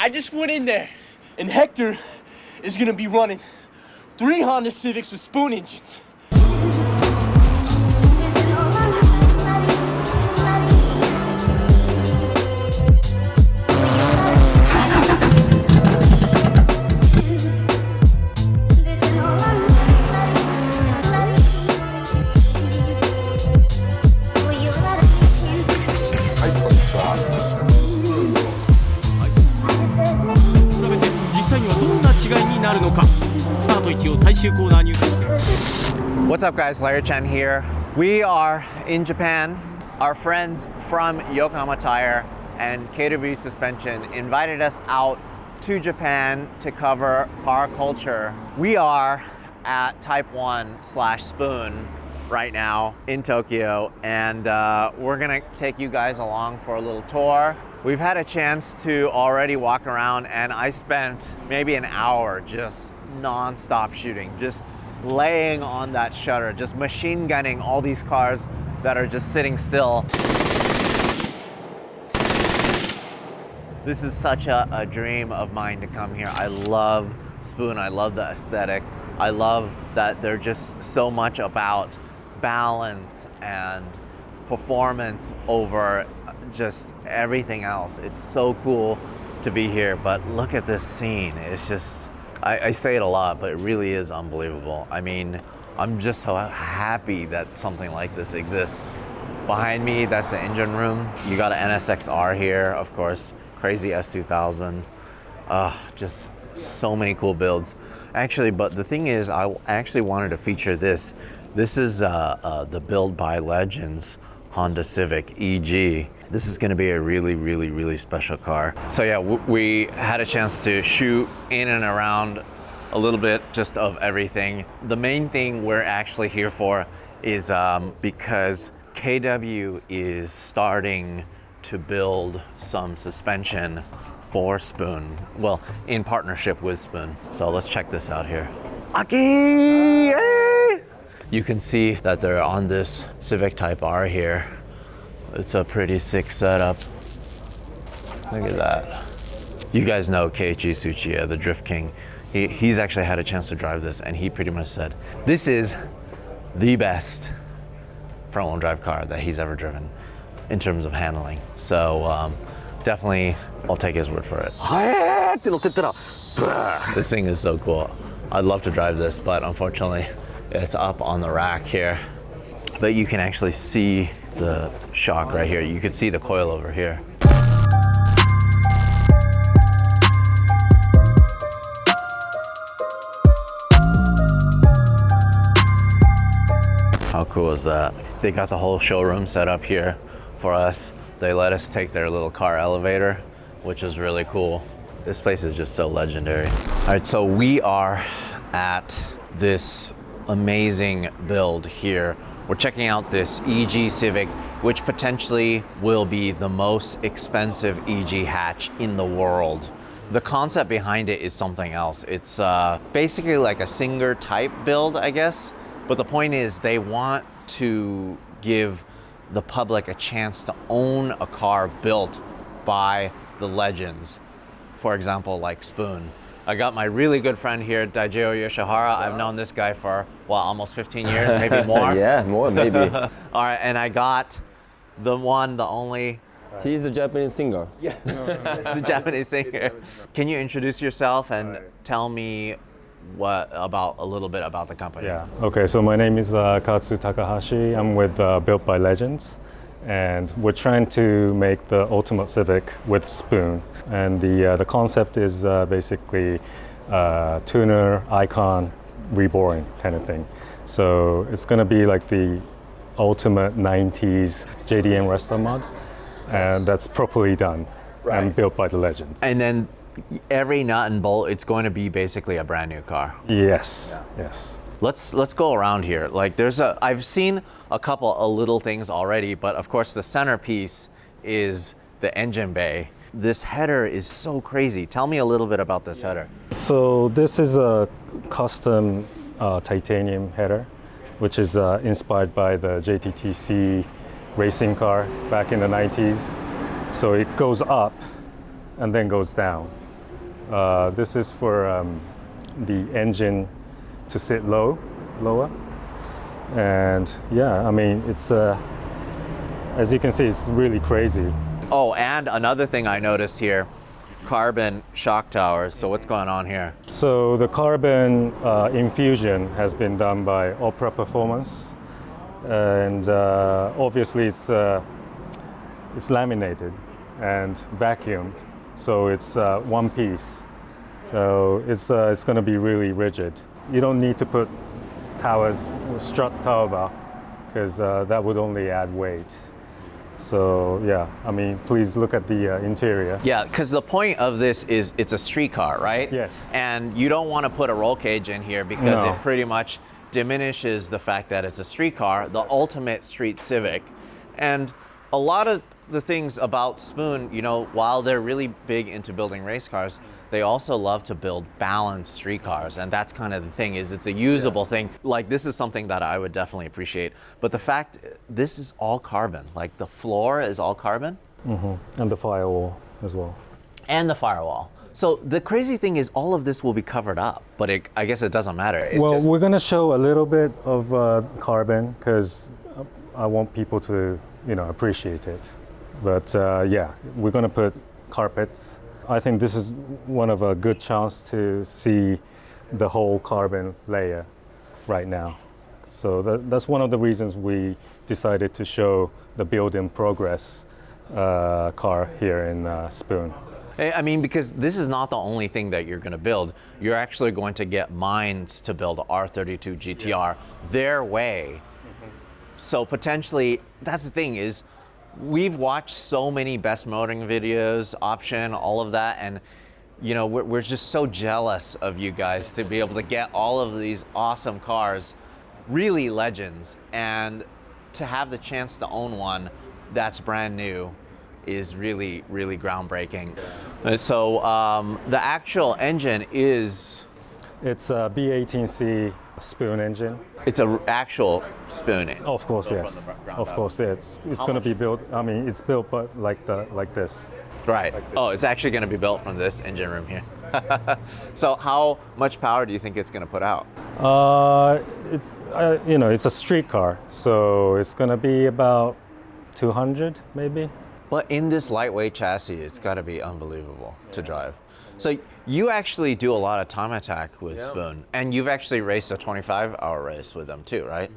I just went in there, and Hector is gonna be running 3 Honda Civics with spoon engines. What's up guys, Larry Chen here. We are in Japan. Our friends from Yokohama Tire and KW Suspension invited us out to Japan to cover car culture. We are at Type 1/Spoon right now in Tokyo, and we're gonna take you guys along for a little tour. We've had a chance to already walk around, and I spent maybe an hour just non-stop shooting, just laying on that shutter, just machine gunning all these cars that are just sitting still. This is such a dream of mine to come here. I love Spoon, I love the aesthetic. I love that they're just so much about balance and performance over just everything else. It's so cool to be here, but look at this scene. It's just, I say it a lot, but it really is unbelievable. I mean, I'm just so happy that something like this exists. Behind me, that's the engine room. You got an NSX-R here, of course, crazy S2000. Just so many cool builds. Actually, but the thing is, I actually wanted to feature this. This is the build by Legends Honda Civic EG. This is gonna be a really special car. So yeah, we had a chance to shoot in and around a little bit just of everything. The main thing we're actually here for is because KW is starting to build some suspension for Spoon. Well, in partnership with Spoon. So let's check this out here. Aki! You can see that they're on this Civic Type R here. It's a pretty sick setup. Look at that. You guys know Keiichi Tsuchiya, the Drift King. He's actually had a chance to drive this, and he pretty much said, this is the best front-wheel drive car that he's ever driven in terms of handling. So definitely, I'll take his word for it. This thing is so cool. I'd love to drive this, but unfortunately, it's up on the rack here. But you can actually see the shock right here. You can see the coil over here. How cool is that? They got the whole showroom set up here for us. They let us take their little car elevator, which is really cool. This place is just so legendary. All right, so we are at this amazing build here. We're checking out this EG Civic, which potentially will be the most expensive EG hatch in the world. The concept behind it is something else. It's basically like a Singer type build, I guess. But the point is they want to give the public a chance to own a car built by the legends. For example, like Spoon. I got my really good friend here, Daijiro Yoshihara. I've known this guy for, well, almost 15 years, maybe more. Yeah, more maybe. All right, and I got the one, the only. He's a Japanese singer. Yeah, he's a Japanese singer. Can you introduce yourself and tell me a little bit about the company? Yeah, okay, so my name is Katsu Takahashi. I'm with Built by Legends, and we're trying to make the ultimate Civic with Spoon. And the concept is basically tuner, icon, reborn kind of thing. So it's going to be like the ultimate 90s JDM wrestler mod, and that's properly done and built by the legends. And then every nut and bolt, it's going to be basically a brand new car. Yes, yes. Let's go around here. Like I've seen a couple of little things already, but of course the centerpiece is the engine bay. This header is so crazy. Tell me a little bit about this header. So this is a custom titanium header, which is inspired by the JTTC racing car back in the 90s. So it goes up and then goes down. This is for the engine to sit lower. And yeah, I mean, it's as you can see, it's really crazy. Oh, and another thing I noticed here, carbon shock towers. So what's going on here? So the carbon infusion has been done by Opera Performance, and obviously it's laminated and vacuumed, so it's one piece. So it's going to be really rigid. You don't need to put strut tower bar, because that would only add weight. So yeah, I mean, please look at the interior. Yeah, because the point of this is it's a street car, right? Yes. And you don't want to put a roll cage in here because No. it pretty much diminishes the fact that it's a street car, the ultimate street Civic. And a lot of the things about Spoon, you know, while they're really big into building race cars, they also love to build balanced street cars. And that's kind of the thing, is it's a usable thing. Like, this is something that I would definitely appreciate. But the fact, this is all carbon. Like, the floor is all carbon. And the firewall as well. And the firewall. So the crazy thing is all of this will be covered up, but I guess it doesn't matter. It's Well, just, we're going to show a little bit of carbon, because I want people to, you know, appreciate it. But yeah, we're going to put carpets. I think this is one of a good chance to see the whole carbon layer right now. So that's one of the reasons we decided to show the build in progress car here in Spoon. I mean, because this is not the only thing that you're going to build. You're actually going to get minds to build R32 GTR their way. So potentially, that's the thing, is we've watched so many best motoring videos, option, all of that, and you know, we're just so jealous of you guys to be able to get all of these awesome cars, really legends, and to have the chance to own one that's brand new is really, really groundbreaking. So the actual engine is... It's a B18C Spoon engine. It's an actual Spoon. Of course, yes. Of course, it's going to be built. I mean, it's built, but like this. Right. Oh, it's actually going to be built from this engine room here. So, how much power do you think it's going to put out? It's you know, it's a street car, so it's going to be about 200 maybe. But in this lightweight chassis, it's got to be unbelievable to drive. So you actually do a lot of time attack with Spoon, and you've actually raced a 25-hour race with them too, right?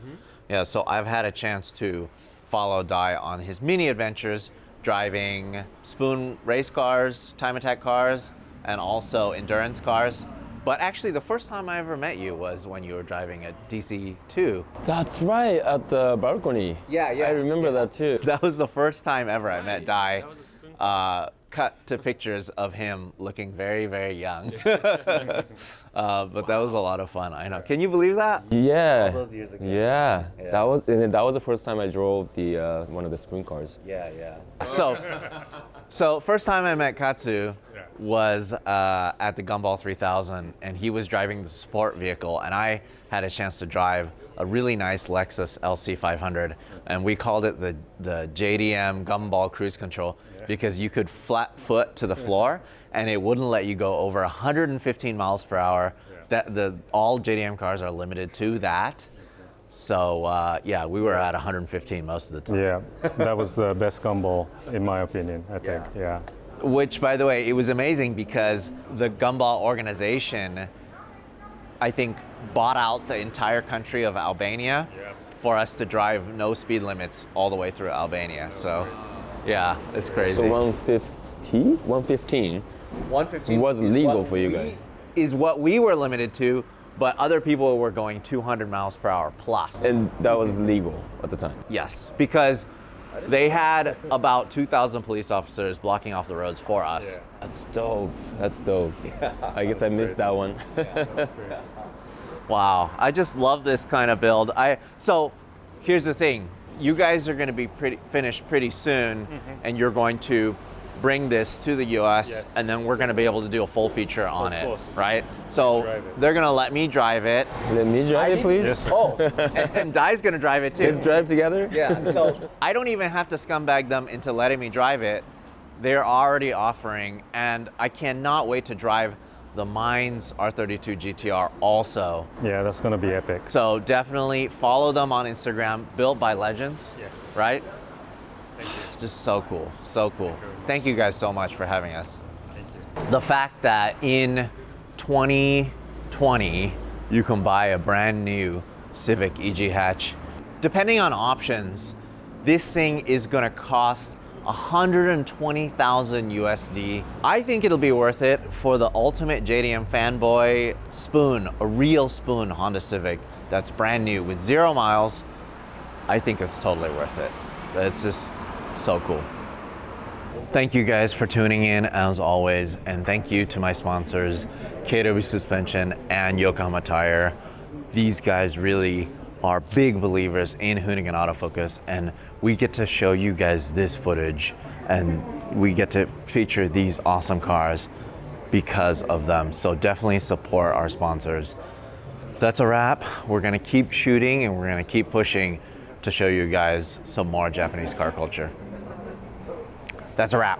Yeah, so I've had a chance to follow Dai on his mini adventures, driving Spoon race cars, time attack cars, and also endurance cars. But actually, the first time I ever met you was when you were driving a DC2. That's right, at the balcony. Yeah. I remember that too. That was the first time ever I met Dai. Cut to pictures of him looking very, very young. But that was a lot of fun. I know. Can you believe that? Yeah. All those years ago. Yeah. Yeah. That was the first time I drove the one of the Spoon cars. Yeah. So first time I met Katsu was at the Gumball 3000, and he was driving the sport vehicle, and I had a chance to drive a really nice Lexus LC 500, and we called it the JDM Gumball Cruise Control because you could flat foot to the floor, and it wouldn't let you go over 115 miles per hour. That all JDM cars are limited to that. So yeah, we were at 115 most of the time. Yeah, that was the best Gumball in my opinion, I think. Yeah. Which, by the way, it was amazing because the Gumball organization, I think, bought out the entire country of Albania for us to drive no speed limits all the way through Albania. So, yeah, it's crazy. So 115? 115 115 was legal for you guys. Is what we were limited to, but other people were going 200 miles per hour plus. And that was legal at the time. Yes, because they had about 2,000 police officers blocking off the roads for us. That's dope. That's dope. I guess I missed that one. Wow, I just love this kind of build. So here's the thing. You guys are going to be finished pretty soon, and you're going to bring this to the US, and then we're going to be able to do a full feature on it, right? So they're going to let me drive it. Let me drive it, please. Oh, and Dai's going to drive it too. Let's drive together? Yeah, so I don't even have to scumbag them into letting me drive it. they're already offering, and I cannot wait to drive the Mines R32 GTR also. Yeah, that's gonna be epic. So definitely follow them on Instagram, Built by Legends. Yes. Right? Thank you. Just so cool, so cool. Thank you guys so much for having us. Thank you. The fact that in 2020, you can buy a brand new Civic EG hatch. Depending on options, this thing is gonna cost 120,000 USD. I think it'll be worth it for the ultimate JDM fanboy spoon, a real spoon Honda Civic that's brand new with 0 miles. I think it's totally worth it. It's just so cool. Thank you guys for tuning in as always, and thank you to my sponsors, KW Suspension and Yokohama Tire. These guys really are big believers in Hoonigan Autofocus, and we get to show you guys this footage, and we get to feature these awesome cars because of them. So definitely support our sponsors. That's a wrap. We're gonna keep shooting and we're gonna keep pushing to show you guys some more Japanese car culture. That's a wrap.